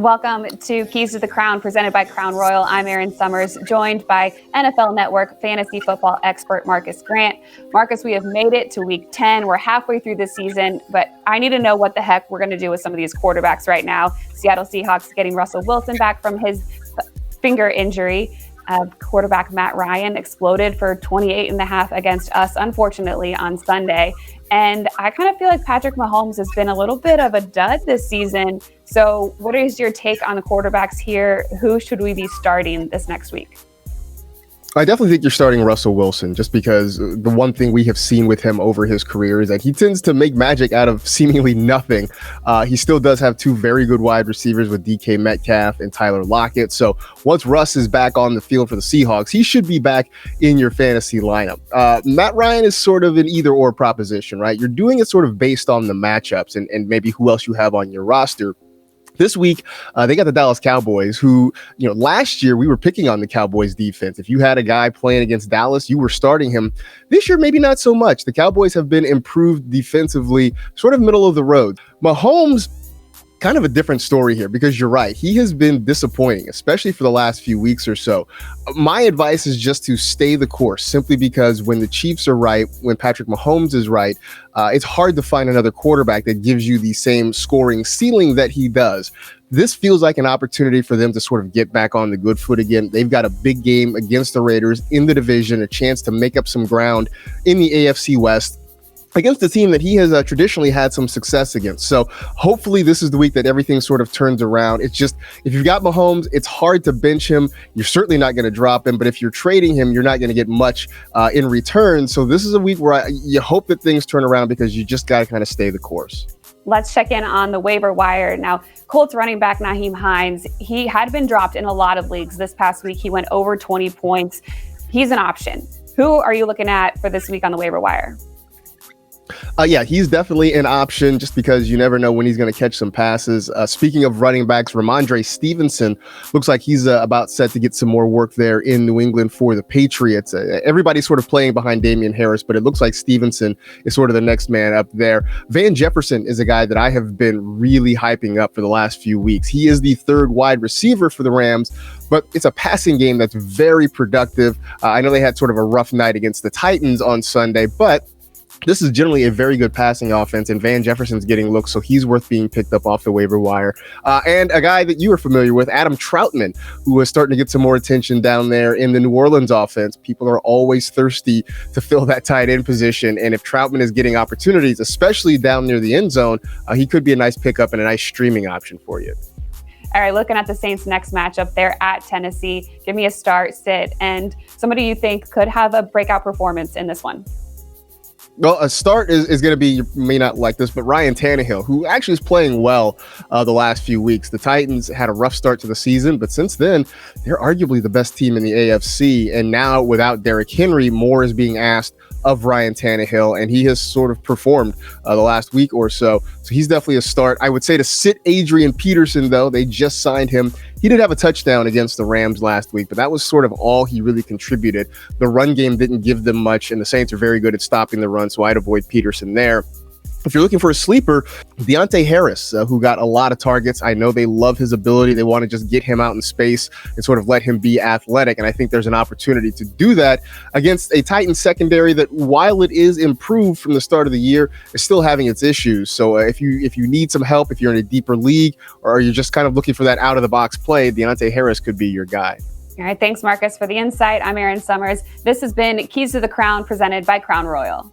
Welcome to Keys to the Crown, presented by Crown Royal. I'm Erin Summers, joined by NFL Network fantasy football expert Marcas Grant. Marcas, we have made it to week 10. We're halfway through the season, but I need to know what the heck we're going to do with some of these quarterbacks right now. Seattle Seahawks getting Russell Wilson back from his finger injury. Quarterback Matt Ryan exploded for 28.5 against us, unfortunately, on Sunday. And I kind of feel like Patrick Mahomes has been a little bit of a dud this season. So what is your take on the quarterbacks here? Who should we be starting this next week? I definitely think you're starting Russell Wilson, just because the one thing we have seen with him over his career is that he tends to make magic out of seemingly nothing. He still does have two very good wide receivers with DK Metcalf and Tyler Lockett. So once Russ is back on the field for the Seahawks, he should be back in your fantasy lineup. Matt Ryan is sort of an either or proposition, right? You're doing it sort of based on the matchups and maybe who else you have on your roster. This week, they got the Dallas Cowboys, who, last year we were picking on the Cowboys defense. If you had a guy playing against Dallas, you were starting him. This year, maybe not so much. The Cowboys have been improved defensively, sort of middle of the road. Mahomes, kind of a different story here, because you're right. He has been disappointing, especially for the last few weeks or so. My advice is just to stay the course, simply because when the Chiefs are right, when Patrick Mahomes is right, it's hard to find another quarterback that gives you the same scoring ceiling that he does. This feels like an opportunity for them to sort of get back on the good foot again. They've got a big game against the Raiders in the division, a chance to make up some ground in the AFC West against a team that he has traditionally had some success against. So hopefully this is the week that everything sort of turns around. It's just, if you've got Mahomes, it's hard to bench him. You're certainly not going to drop him, but if you're trading him, you're not going to get much in return. So this is a week where you hope that things turn around, because you just got to kind of stay the course. Let's check in on the waiver wire. Now, Colts running back Nyheim Hines, he had been dropped in a lot of leagues this past week. He went over 20 points. He's an option. Who are you looking at for this week on the waiver wire? Yeah, he's definitely an option, just because you never know when he's going to catch some passes. Speaking of running backs, Randre Stevenson looks like he's about set to get some more work there in New England for the Patriots. Everybody's sort of playing behind Damian Harris, but it looks like Stevenson is sort of the next man up there. Van Jefferson is a guy that I have been really hyping up for the last few weeks. He is the third wide receiver for the Rams, but it's a passing game that's very productive. I know they had sort of a rough night against the Titans on Sunday, but this is generally a very good passing offense, and Van Jefferson's getting looks, so he's worth being picked up off the waiver wire. And a guy that you are familiar with, Adam Troutman, who is starting to get some more attention down there in the New Orleans offense. People are always thirsty to fill that tight end position, and if Troutman is getting opportunities, especially down near the end zone, he could be a nice pickup and a nice streaming option for you. All right, looking at the Saints' next matchup, they're at Tennessee. Give me a start, sit, and somebody you think could have a breakout performance in this one. Well, a start is going to be, you may not like this, but Ryan Tannehill, who actually is playing well the last few weeks. The Titans had a rough start to the season, but since then, they're arguably the best team in the AFC. And now, without Derrick Henry, more is being asked of Ryan Tannehill, and he has sort of performed the last week or so. So he's definitely a start. I would say to sit Adrian Peterson, though. They just signed him. He did have a touchdown against the Rams last week, but that was sort of all he really contributed. The run game didn't give them much, and the Saints are very good at stopping the run, so I'd avoid Peterson there. If you're looking for a sleeper, Deontay Harris, who got a lot of targets. I know they love his ability. They want to just get him out in space and sort of let him be athletic. And I think there's an opportunity to do that against a Titans secondary that, while it is improved from the start of the year, is still having its issues. So if you need some help, if you're in a deeper league, or you're just kind of looking for that out-of-the-box play, Deontay Harris could be your guy. All right, thanks, Marcas, for the insight. I'm Erin Summers. This has been Keys to the Crown, presented by Crown Royal.